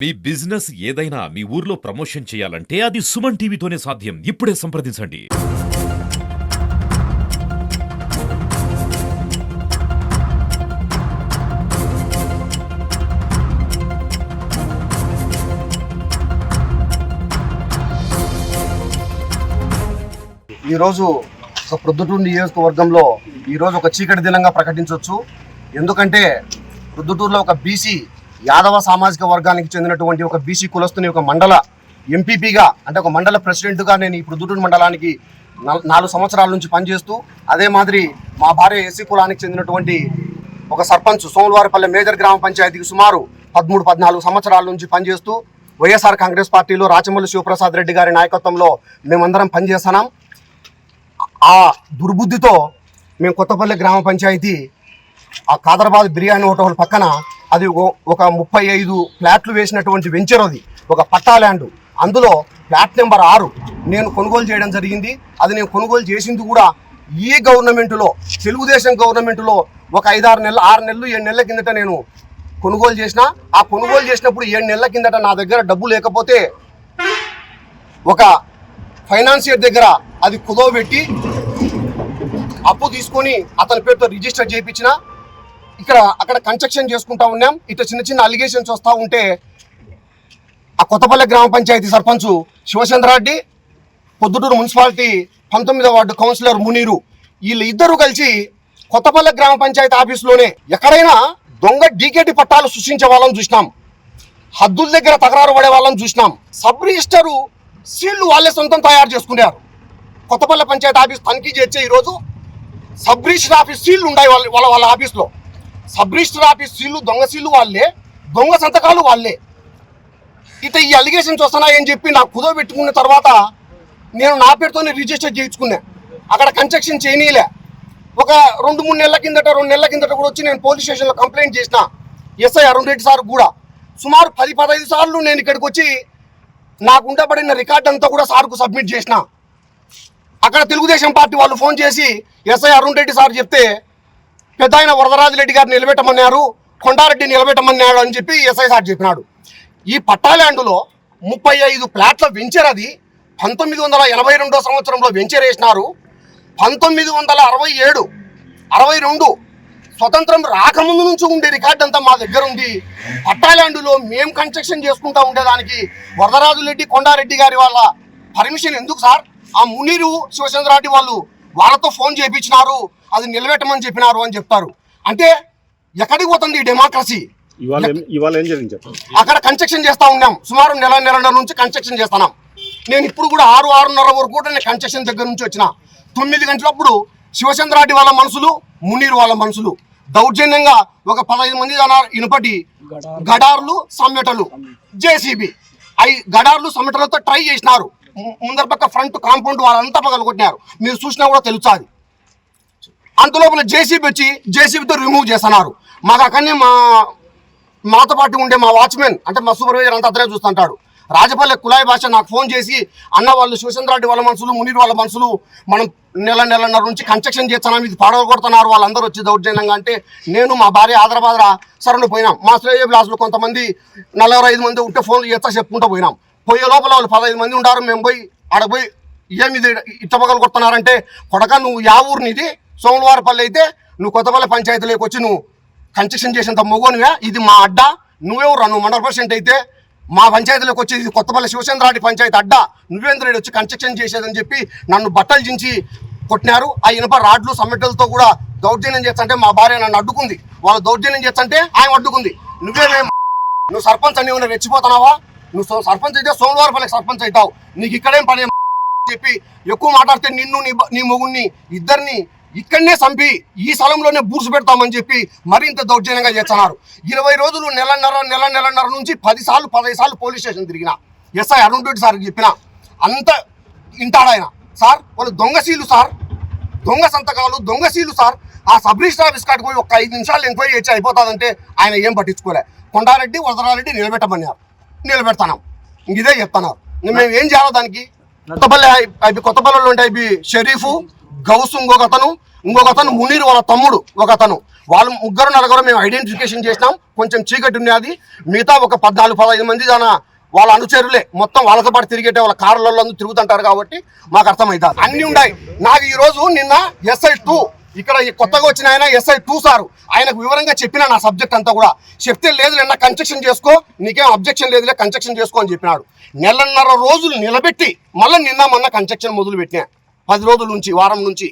మీ business ఏదైనా మీ ఊర్లో promotion చేయాలంటే అది సుమన్ టీవీతోనే సాధ్యం. ఇప్పుడే సంప్రదించండి. ఈరోజు ఒక ప్రొద్దుటూరు నియోజకవర్గంలో ఈరోజు ఒక చీకటి దినంగా ప్రకటించవచ్చు. ఎందుకంటే ప్రొద్దుటూరులో ఒక బీసీ యాదవ సామాజిక వర్గానికి చెందినటువంటి ఒక బీసీ కులస్తుని ఒక మండల ఎంపీపీగా అంటే ఒక మండల ప్రెసిడెంట్గా నేను ఈ ప్రొద్దుటూరు మండలానికి 4 సంవత్సరాల నుంచి పనిచేస్తూ, అదే మాదిరి మా భార్య ఎస్సీ కులానికి చెందినటువంటి ఒక సర్పంచ్ సోమవారపల్లె మేజర్ గ్రామ పంచాయతీకి సుమారు 13-14 సంవత్సరాల నుంచి పనిచేస్తూ వైఎస్ఆర్ కాంగ్రెస్ పార్టీలో రాచమల్లి శివప్రసాద్ రెడ్డి గారి నాయకత్వంలో మేమందరం పనిచేస్తున్నాం. ఆ దుర్బుద్ధితో మేము కొత్తపల్లి గ్రామ పంచాయతీ ఆ ఖాదరాబాద్ బిర్యానీ హోటల్ పక్కన అది ఒక 35 ఫ్లాట్లు వేసినటువంటి వెంచర్, అది ఒక పట్టా ల్యాండ్. అందులో ఫ్లాట్ నెంబర్ 6 నేను కొనుగోలు చేయడం జరిగింది. అది నేను కొనుగోలు చేసింది కూడా ఈ గవర్నమెంట్లో, తెలుగుదేశం గవర్నమెంట్లో ఒక 6 నెలలు 7 నెలల కిందట నేను కొనుగోలు చేసిన. ఆ కొనుగోలు చేసినప్పుడు 7 నెలల కిందట నా దగ్గర డబ్బు లేకపోతే ఒక ఫైనాన్సియర్ దగ్గర అది కుదవబెట్టి అప్పు తీసుకొని అతని పేరుతో రిజిస్టర్ చేయించిన. అక్కడ కన్స్ట్రక్షన్ చేసుకుంటా ఉన్నాం. ఇట్లా చిన్న చిన్న అలిగేషన్స్ వస్తూ ఉంటే ఆ కొత్తపల్లి గ్రామ పంచాయతీ సర్పంచ్ శివచంద్రారెడ్డి, పొద్దుటూరు మున్సిపాలిటీ 19వ వార్డు కౌన్సిలర్ మునీరు, వీళ్ళు ఇద్దరు కలిసి కొత్తపల్లి గ్రామ పంచాయతీ ఆఫీసులోనే ఎక్కడైనా దొంగ డీకేటీ పట్టాలు సృష్టించే వాళ్ళని చూసినాం, హద్దుల దగ్గర తకరారు పడే వాళ్ళని చూసినాం. సబ్ రిజిస్టరు సీళ్లు వాళ్ళే సొంతం తయారు చేసుకున్నారు. కొత్తపల్లి పంచాయతీ ఆఫీస్ తనిఖీ చేస్తే ఈరోజు సబ్ రిజిస్టర్ ఆఫీస్ సీళ్లు ఉన్నాయి వాళ్ళ ఆఫీస్లో. సబ్ రిజిస్టర్ ఆఫీస్ సీళ్లు, దొంగ సీళ్లు వాళ్ళే, దొంగ సంతకాలు వాళ్ళే. ఇట్లా ఈ అలిగేషన్స్ వస్తున్నాయని చెప్పి నాకు కుదో పెట్టుకున్న తర్వాత నేను నా పేరుతోనే రిజిస్టర్ చేయించుకున్నా. అక్కడ కన్స్ట్రక్షన్ చేయనీలే. ఒక 2 నెలల కిందట కూడా వచ్చి నేను పోలీస్ స్టేషన్లో కంప్లైంట్ చేసిన. ఎస్ఐ అరుణ్ రెడ్డి సార్ కూడా సుమారు 10-15 సార్లు నేను ఇక్కడికి వచ్చి నాకు ఉండబడిన రికార్డ్ అంతా కూడా సార్కు సబ్మిట్ చేసిన. అక్కడ తెలుగుదేశం పార్టీ వాళ్ళు ఫోన్ చేసి ఎస్ఐ అరుణ్ రెడ్డి సార్ చెప్తే పెద్ద ఆయన వరదరాజరెడ్డి గారు నిలబెట్టమన్నారు, కొండారెడ్డి నిలబెట్టమన్నాడు అని చెప్పి ఎస్ఐ సార్ చెప్పినాడు. ఈ పట్టాల్యాండ్లో 35 ఫ్లాట్ల వెంచర్, అది 1982 సంవత్సరంలో వెంచర్ వేసినారు. 1967-62 స్వతంత్రం రాకముందు నుంచి ఉండే రికార్డు అంతా మా దగ్గర ఉంది. పట్టాల్యాండ్లో మేము కన్స్ట్రక్షన్ చేసుకుంటా ఉండేదానికి వరదరాజురెడ్డి, కొండారెడ్డి గారి వాళ్ళ పర్మిషన్ ఎందుకు సార్? ఆ మునీరు శివచంద్రారెడ్డి వాళ్ళతో ఫోన్ చేయించినారు, అది నిలబెట్టమని చెప్పినారు అని చెప్తారు. అంటే ఎక్కడికి పోతుంది ఈ డెమోక్రసీ? అక్కడ కన్స్ట్రక్షన్ చేస్తా ఉన్నాం. సుమారు నెలన్నర నుంచి కన్స్ట్రక్షన్ చేస్తున్నాం. నేను ఇప్పుడు కూడా 6-6:30 వరకు కూడా నేను కన్స్ట్రక్షన్ దగ్గర నుంచి వచ్చిన. 9 గంటలప్పుడు శివచంద్రారెడ్డి వాళ్ళ మనుషులు, మునీరు వాళ్ళ మనుషులు దౌర్జన్యంగా ఒక 15 మంది ఇనుపటి గడార్లు, సమ్మెటలు, జేసీబీ గడార్లు సమ్మెటలతో ట్రై చేసినారు. ముందర పక్క ఫ్రంట్ కాంపౌండ్ వాళ్ళంతా పగలగొట్టినారు. మీరు చూసినా కూడా తెలుస్తుంది. అంతలోపల జేసీబీ వచ్చి జేసీబీతో రిమూవ్ చేస్తున్నారు. మాకు అక్కడనే మాతో పాటు ఉండే మా వాచ్మెన్ అంటే మా సూపర్వైజర్ అంతా అతనే చూస్తుంటాడు. రాజపల్లె కులాయి భాష నాకు ఫోన్ చేసి, అన్న వాళ్ళు శివచంద్రారెడ్డి వాళ్ళ మనుషులు, మునీర్ వాళ్ళ మనుషులు, మనం నెలన్నర నుంచి కన్స్ట్రక్షన్ చేస్తున్నాం, ఇది పడగొడుతున్నారు వాళ్ళందరూ వచ్చి దౌర్జన్యంగా అంటే నేను మా భార్య ఆదరబాదరా సరను పోయినాం. మా శ్రేయ బ్లాస్లో కొంతమంది 45 మంది ఉంటే ఫోన్లు చేస్తా చెప్పుకుంటూ పోయినాం. పోయే లోపల వాళ్ళు 15 మంది ఉంటారు. మేము పోయి ఆడపోయి ఏమిది ఇట్ట పగలు కొడుతున్నారంటే, కొడక నువ్వు యా ఊరినిది సోమవారపల్లి అయితే నువ్వు కొత్తపల్లి పంచాయతీలోకి వచ్చి నువ్వు కన్స్ట్రక్షన్ చేసేంత మొగోనివే, ఇది మా అడ్డా, నువ్వెవరు నువ్వు మండల ప్రెసిడెంట్ అయితే మా పంచాయతీలోకి వచ్చి ఇది కొత్తపల్లి శివచంద్రారెడ్డి పంచాయతీ అడ్డా, నువ్వేంద్ర వచ్చి కన్స్ట్రక్షన్ చేసేదని చెప్పి నన్ను బట్టలు చించి కొట్టినారు. ఆ ఇనుప రాడ్లు సమ్మెటలతో కూడా దౌర్జన్యం చేస్తుంటే మా భార్య నన్ను అడ్డుకుంది. వాళ్ళు దౌర్జన్యం చేస్తుంటే ఆయన అడ్డుకుంది. నువ్వు సర్పంచ్ అని ఏమైనా రెచ్చిపోతున్నావా? నువ్వు సర్పంచ్ అయితే సోమవారపల్లికి సర్పంచ్ అవుతావు, నీకు ఇక్కడేం పని చెప్పి ఎక్కువ మాట్లాడితే నిన్ను నీ మొగుడిని ఇద్దరిని ఇక్కడనే చంపి ఈ స్థలంలోనే బూర్సు పెడతామని చెప్పి మరింత దౌర్జన్యంగా చేస్తున్నారు. 20 రోజులు నెలన్నర నుంచి 15 సార్లు పోలీస్ స్టేషన్ తిరిగిన. ఎస్ఐ అరుణ్ రెడ్డి సార్కి చెప్పిన. అంత ఇంటాడాయన సార్ వాళ్ళు దొంగశీలు సార్, దొంగ సంతకాలు, దొంగశీలు సార్. ఆ సబ్ రిజిస్టర్ ఆఫీస్ కాడికి పోయి ఒక 5 నిమిషాలు ఎంక్వైరీ చేసి అయిపోతుందంటే ఆయన ఏం పట్టించుకోలే. కొండారెడ్డి, వరదరారెడ్డి నిలబెట్టమన్నారు, నిలబెడతాం. ఇదే చెప్తున్నారు. మేము ఏం చేయాలో దానికి? కొత్తపల్లిలో ఉంటే షరీఫు, గౌసు ఇంకొకతను మునీర్ వాళ్ళ తమ్ముడు ఒకతను, వాళ్ళు ముగ్గురు నలుగురు మేము ఐడెంటిఫికేషన్ చేసినాం. కొంచెం చీకటి ఉన్నది. మిగతా ఒక 14-15 మంది వాళ్ళ అనుచరులే మొత్తం వాళ్ళతో పాటు తిరిగేటే వాళ్ళ కార్లలో తిరుగుతుంటారు కాబట్టి మాకు అర్థమవుతుంది. అన్ని ఉన్నాయి. నాకు ఈ రోజు నిన్న SI2 ఇక్కడ కొత్తగా వచ్చిన ఆయన SI2 సారు ఆయనకు వివరంగా చెప్పిన నా సబ్జెక్ట్ అంతా కూడా చెప్తే లేదు నిన్న కన్స్ట్రక్షన్ చేసుకో, నీకేం అబ్జెక్షన్ లేదులే కన్స్ట్రక్షన్ చేసుకో అని చెప్పినాడు. నెలన్నర రోజులు నిలబెట్టి మళ్ళీ నిన్న మొన్న కన్స్ట్రక్షన్ మొదలు పెట్టినా. 10 రోజుల నుంచి వారం నుంచి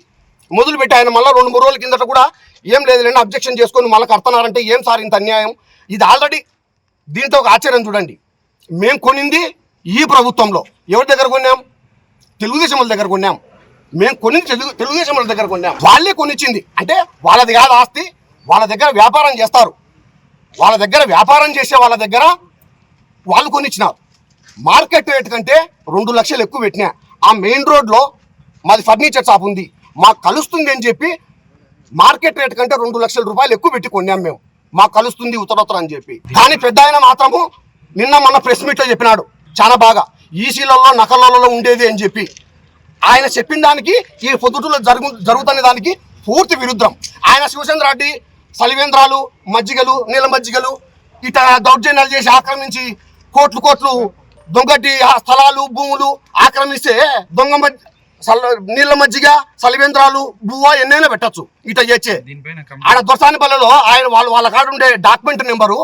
మొదలు పెట్టి ఆయన మళ్ళీ 2-3 రోజుల కిందట కూడా ఏం లేదులేండి అబ్జెక్షన్ చేసుకొని మళ్ళీ కడుతున్నారంటే ఏం సార్ ఇంత అన్యాయం. ఇది ఆల్రెడీ దీంతో ఒక ఆశ్చర్యం చూడండి. మేము కొనింది ఈ ప్రభుత్వంలో ఎవరి దగ్గర కొన్నాం? తెలుగుదేశం వాళ్ళ దగ్గర కొన్నాం. మేము కొనింది తెలుగుదేశం వాళ్ళ దగ్గర కొన్నాం. వాళ్ళే కొనిచ్చింది అంటే వాళ్ళది కాదు ఆస్తి. వాళ్ళ దగ్గర వ్యాపారం చేస్తారు. వాళ్ళ దగ్గర వ్యాపారం చేసే వాళ్ళ దగ్గర వాళ్ళు కొనిచ్చినారు. మార్కెట్ రేట్ కంటే 2 లక్షలు ఎక్కువ పెట్టినా. ఆ మెయిన్ రోడ్లో మాది ఫర్నిచర్ షాప్ ఉంది, మాకు కలుస్తుంది అని చెప్పి మార్కెట్ రేట్ కంటే 2 లక్షల రూపాయలు ఎక్కువ పెట్టి కొన్నాం మేము. మాకు కలుస్తుంది ఉత్తరోత్తరం అని చెప్పి. కానీ పెద్ద ఆయన మాత్రము నిన్న మన ప్రెస్ మీట్లో చెప్పినాడు చాలా బాగా ఈసీలలో నకలలో ఉండేది అని చెప్పి. ఆయన చెప్పిన దానికి ఈ పొద్దుటూరులో జరుగుతున్న దానికి పూర్తి విరుద్ధం. ఆయన శివచంద్ర రెడ్డి సలివేంద్రాలు మజ్జిగలు నీళ్ళ మజ్జిగలు ఇట దౌర్జన్యాలు చేసి ఆక్రమించి కోట్లు దొంగటి స్థలాలు భూములు ఆక్రమిస్తే నీళ్ళ మజ్జిగ సలివేంద్రాలు బువ్వ ఎన్నైనా పెట్టచ్చు ఇట చేసే. ఆడ దొరసానిపల్లెలో ఆయన వాళ్ళ కాడ ఉండే డాక్యుమెంట్ నెంబరు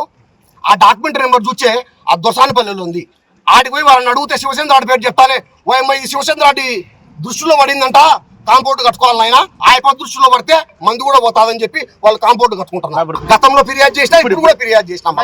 ఆ డాక్యుమెంట్ నెంబర్ చూసే ఆ దొరసానిపల్లెలో ఉంది. ఆడికి పోయి వాళ్ళని అడిగితే శివచంద్ర రెడ్డి పేరు చెప్తానే ఓయమ్మ ఈ శివచంద్ర రెడ్డి దృష్టిలో పడిందంట కాంపౌండ్ కట్టుకోవాలి ఆయన ఆయన దృష్టిలో పడితే మందు కూడా పోతాదని చెప్పి వాళ్ళు కాంపౌండ్ కట్టుకుంటున్నారు. గతంలో ఫిర్యాదు చేసినా ఇప్పుడు కూడా ఫిర్యాదు చేసినాం.